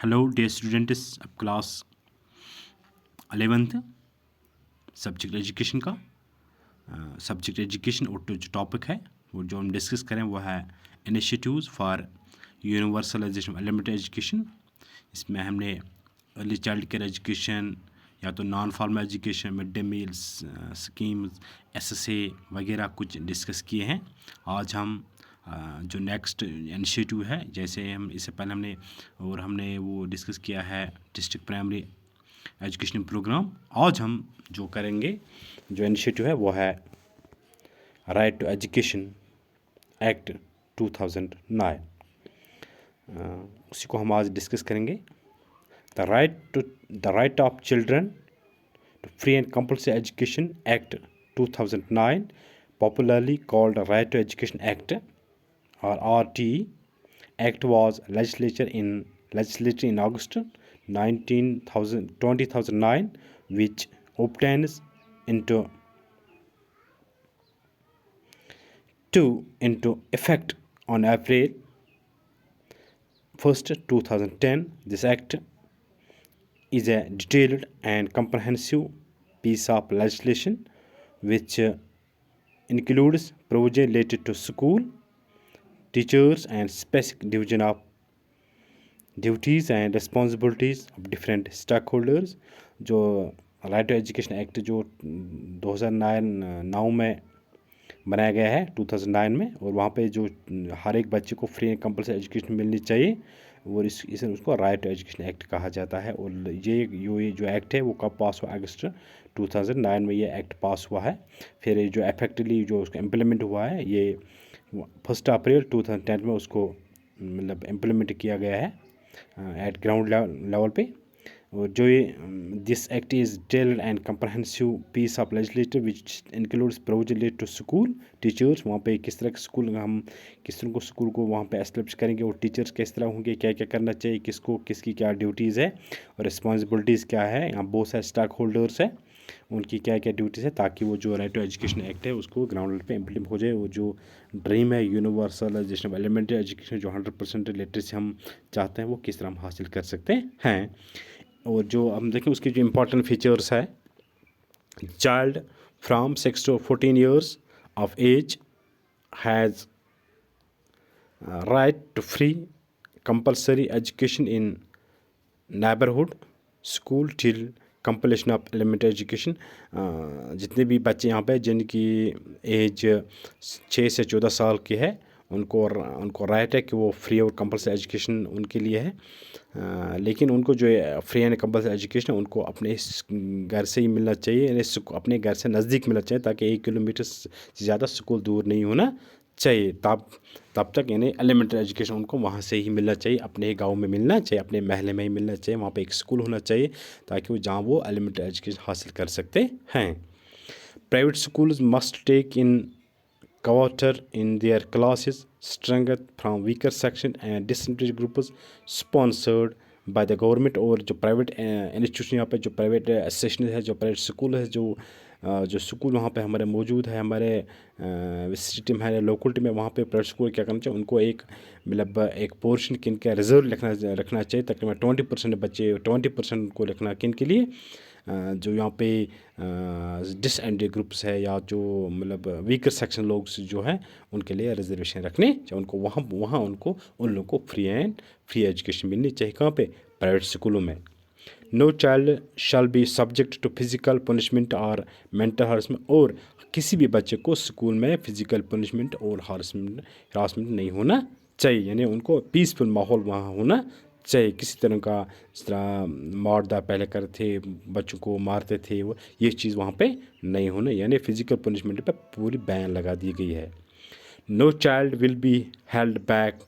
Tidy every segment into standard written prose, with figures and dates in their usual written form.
Hello dear students, अब class 11th subject education का subject education और जो टॉपिक है वो जो हम डिस्कस करें वो है initiatives for universalization elementary education. इसमें हमने अर्ली चाइल्ड केयर एजुकेशन या तो non formal education, mid day meals schemes, SSA वगैरह कुछ डिस्कस किए हैं। आज हम जो नेक्स्ट इनिशिएटिव है, जैसे हम इससे पहले हमने वो डिस्कस किया है डिस्ट्रिक्ट प्राइमरी एजुकेशन प्रोग्राम। आज हम जो करेंगे जो इनिशिएटिव है वो है राइट टू एजुकेशन एक्ट 2009। उसी को हम आज डिस्कस करेंगे। The right of children to free and compulsory education act 2009, popularly called the Right to Education Act or RTE Act, was legislated in August 2009, which obtains into effect on April 1st, 2010. This act is a detailed and comprehensive piece of legislation which includes provision related to school, teachers, and specific division of duties and responsibilities of different stakeholders। जो right to education act जो 2009 में बनाया गया है 2009 में, और वहाँ पे जो हर एक बच्चे को फ्री एंड कंपल्सरी एजुकेशन मिलनी चाहिए, और इसे उसको राइट टू एजुकेशन एक्ट कहा जाता है। और ये जो एक्ट है वो कब पास हुआ? अगस्त 2009 में ये एक्ट पास हुआ है। फिर ये जो इफेक्टिवली जो उसका इम्प्लीमेंट हुआ है ये 1 अप्रैल 2010 में उसको मतलब इम्प्लीमेंट किया गया है एट ग्राउंड लेवल पे। और जो ये this act is detailed and comprehensive piece of legislative which includes provision related to school, teachers. वहाँ पे किस तरह के स्कूल हम किस तरह को स्कूल को वहाँ पे एस्टेब्लिश करेंगे, और टीचर्स किस तरह होंगे, क्या क्या करना चाहिए, किसको किसकी क्या ड्यूटीज़ है और रिस्पॉन्सिबिलिटीज़ क्या है। यहाँ बहुत सारे स्टेक होल्डर्स है, उनकी क्या क्या ड्यूटीज़ है, ताकि वो जो राइट टू एजुकेशन एक्ट है उसको ग्राउंड लेवल पे इम्प्लीमेंट हो जाए। वो जो ड्रीम है यूनिवर्सलाइजेशन ऑफ एलिमेंट्री एजुकेशन, जो 100% लिटरेसी हम चाहते हैं, वो किस तरह हम हासिल कर सकते हैं। और जो हम देखें उसके जो इम्पोर्टेंट फीचर्स है, child from 6 to 14 years of age has right to free compulsory education in neighborhood school till completion of elementary education। जितने भी बच्चे यहाँ पे जिनकी एज 6 से 14 साल की है, उनको राइट है कि वो फ्री और कंपल्सरी एजुकेशन उनके लिए है। लेकिन उनको जो फ्री एंड कंपल्सरी एजुकेशन उनको अपने घर से ही मिलना चाहिए, यानी अपने घर से नज़दीक मिलना चाहिए, ताकि 1 किलोमीटर से ज़्यादा स्कूल दूर नहीं होना चाहिए। तब तक यानी एलिमेंट्री एजुकेशन उनको वहाँ से ही मिलना चाहिए, अपने गांव में मिलना चाहिए, अपने महल्ले में ही मिलना चाहिए। वहाँ पे एक स्कूल होना चाहिए ताकि वो जहाँ वो एलिमेंट्री एजुकेशन हासिल कर सकते हैं। Private schools must take in quarter in their classes strength from weaker section and disadvantaged groups sponsored by the government। और जो प्राइवेट इंस्टीट्यूशन यहाँ पे जो प्राइवेट एसोसिएशन है, जो प्राइवेट स्कूल है, जो स्कूल वहाँ पे हमारे मौजूद है, हमारे सिटी में हमारे लोकलिटी में, वहाँ पे प्राइवेट स्कूल क्या करना चाहिए, उनको एक मतलब एक पोर्शन किन का रिजर्व रखना चाहिए। तकरीबन 20% बच्चे 20% को रखना किन के लिए, जो यहाँ पे डिसएडवांटेज ग्रुप्स है या जो मतलब वीकर सेक्शन लोग जो हैं उनके लिए रिजर्वेशन रखने चाहिए। उनको वहाँ उन लोगों को फ्री एजुकेशन मिलनी चाहिए। कहाँ पे? प्राइवेट स्कूलों में। No child shall be subject to physical punishment और मेंटल हरासमेंट। और किसी भी बच्चे को स्कूल में फिजिकल पनिशमेंट और हरासमेंट नहीं होना चाहिए, यानी उनको पीसफुल माहौल वहाँ होना चाहिए। किसी तरह का जिस तरह मारदा पहले करते थे, बच्चों को मारते थे, वो ये चीज़ वहाँ पे नहीं होना, यानी फिजिकल पनिशमेंट पे पूरी बैन लगा दी गई है। No child will be held back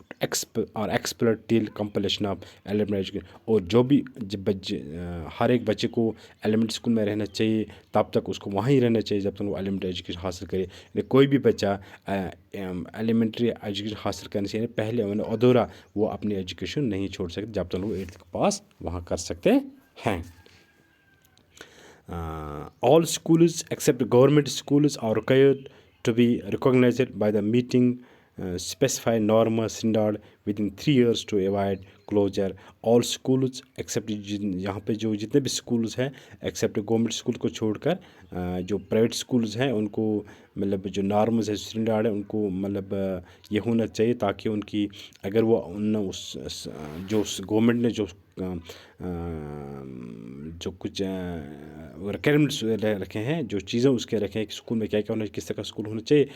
और explored till completion of elementary education. और जो भी हर एक बच्चे को एलिमेंट्री स्कूल में रहना चाहिए, तब तक उसको वहीं रहना चाहिए जब तक वो एलिमेंट्री एजुकेशन हासिल करे। कोई भी बच्चा एलिमेंट्री एजुकेशन हासिल करने से पहले अधूरा वो अपनी एजुकेशन नहीं छोड़ सकते जब तक वो 8th के पास वहाँ कर सकते हैं। All schools except government schools are required to be recognized by the meeting specify normal standard within 3 years to avoid closure. All schools except यहाँ पे जो जितने भी schools हैं except गवर्नमेंट स्कूल को छोड़कर जो प्राइवेट schools हैं उनको मतलब जो नॉर्म्स है स्टैंडर्ड है उनको मतलब ये होना चाहिए ताकि उनकी अगर वो उन उस जो गवर्नमेंट ने जो कुछ रिक्वायरमेंट्स रखे हैं जो चीज़ें उसके रखे हैं कि स्कूल में क्या क्या होना चाहिए किस तरह का स्कूल होना चाहिए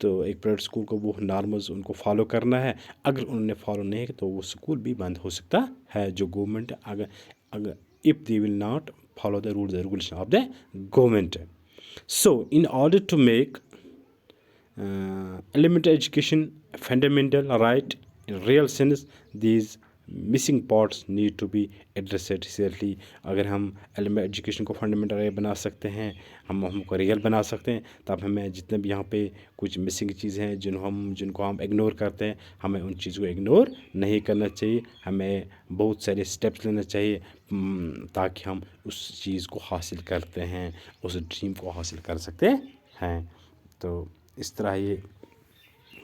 तो एक प्राइवेट स्कूल को वो नॉर्म्स उनको फॉलो करना है. अगर उन्होंने फॉलो नहीं किया तो वो स्कूल भी बंद हो सकता है जो गवर्नमेंट अगर if they will not follow the rules and regulations of the government. So in order to make elementary education a fundamental right in real sense, these missing parts need to be addressed seriously. अगर हम element education को fundamental right बना सकते हैं हमको real बना सकते हैं तब हमें जितने भी यहाँ पे कुछ मिसिंग चीज़ें हैं जिनको हम इग्नोर करते हैं हमें उन चीज़ों को इग्नोर नहीं करना चाहिए. हमें बहुत सारे स्टेप्स लेना चाहिए ताकि हम उस चीज़ को हासिल करते हैं उस ड्रीम को हासिल कर सकते हैं. तो इस तरह ये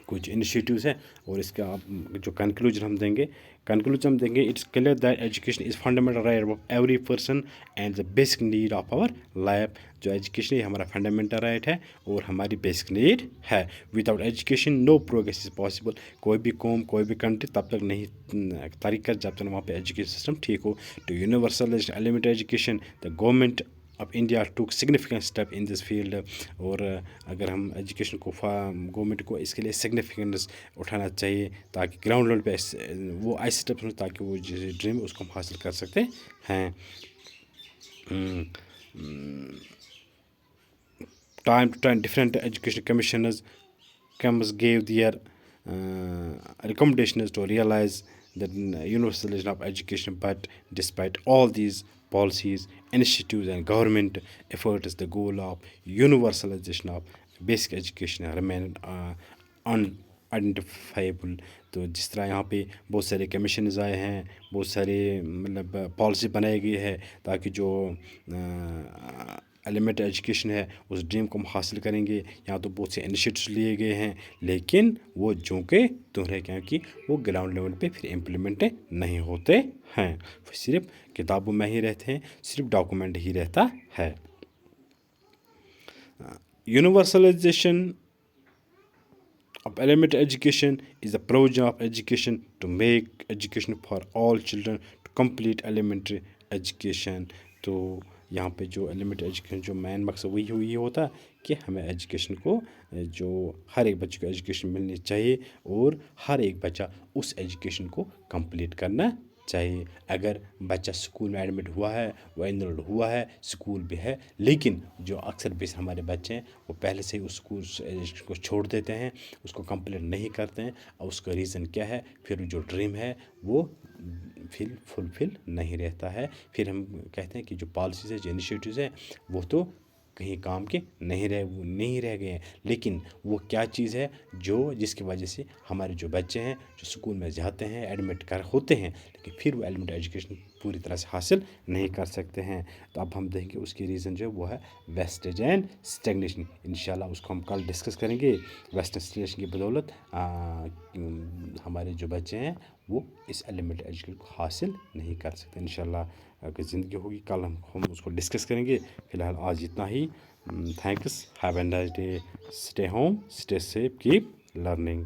कुछ इनिशिएटिव्स हैं और इसका जो कंक्लूजन हम देंगे it's clear that education is fundamental right of every person and the basic need of our life. जो एजुकेशन है हमारा फंडामेंटल राइट है और हमारी बेसिक नीड है. Without education no progress is possible. कोई भी कौम कोई भी कंट्री तब तक नहीं तरीका जब तक वहाँ पे एजुकेशन सिस्टम ठीक हो. To universal elementary education the government of India took significant step in this field. और अगर हम एजुकेशन को गवर्नमेंट को इसके लिए सिग्निफिकेंस उठाना चाहिए ताकि ग्राउंड लेवल पे वो ऐसे स्टेप्स हों ताकि वो जो ड्रीम है उसको हम हासिल कर सकते हैं. Time to time different education commissioners gave their recommendations to realize the universalization of education, but despite all these policies, initiatives and government efforts, the goal of universalization of basic education remain unidentifiable. तो जिस तरह यहाँ पे बहुत सारे कमीशन्स आए हैं बहुत सारे मतलब पॉलिसी बनाई गई है ताकि जो एलिमेंट्री एजुकेशन है उस ड्रीम को हम हासिल करेंगे. यहाँ तो बहुत से इनिशिएटिव्स लिए गए हैं लेकिन वो जो के तुम्हारे क्या कि वो ग्राउंड लेवल पे फिर इम्प्लीमेंट नहीं होते हैं. सिर्फ किताबों में ही रहते हैं सिर्फ डॉक्यूमेंट ही रहता है. Universalization of elementary education is the provision of education to make education for all children to complete elementary education. तो यहाँ पे जो एलिमेंट्री एजुकेशन जो मेन मकसद वही होता है कि हमें एजुकेशन को जो हर एक बच्चे को एजुकेशन मिलनी चाहिए और हर एक बच्चा उस एजुकेशन को कंप्लीट करना चाहिए. अगर बच्चा स्कूल में एडमिट हुआ है वो एनरोल्ड हुआ है स्कूल भी है लेकिन जो अक्सर बेस हमारे बच्चे हैं वो पहले से ही उस स्कूल को छोड़ देते हैं उसको कंप्लीट नहीं करते हैं और उसका रीज़न क्या है फिर जो ड्रीम है वो फुलफिल नहीं रहता है. फिर हम कहते हैं कि जो पॉलिसीज़ है जो इनिशिएटिव्स हैं वो तो कहीं काम के नहीं रह गए हैं लेकिन वो क्या चीज़ है जिसकी वजह से हमारे जो बच्चे हैं जो स्कूल में जाते हैं एडमिट होते हैं लेकिन फिर वो एलिमेंट्री एजुकेशन पूरी तरह से हासिल नहीं कर सकते हैं. तो अब हम देखेंगे उसकी रीज़न जो है वो है वेस्टेज एंड स्टैग्नेशन. इंशाल्लाह उसको हम कल डिस्कस करेंगे. वेस्टेज स्टैग्नेशन की बदौलत हमारे जो बच्चे हैं वो इस एलिमेंट्री एजुकेशन को हासिल नहीं कर सकते. इंशाल्लाह अगर ज़िंदगी होगी कल हम उसको डिस्कस करेंगे. फ़िलहाल आज इतना ही. Thanks. Have a nice day. Stay home stay safe keep learning.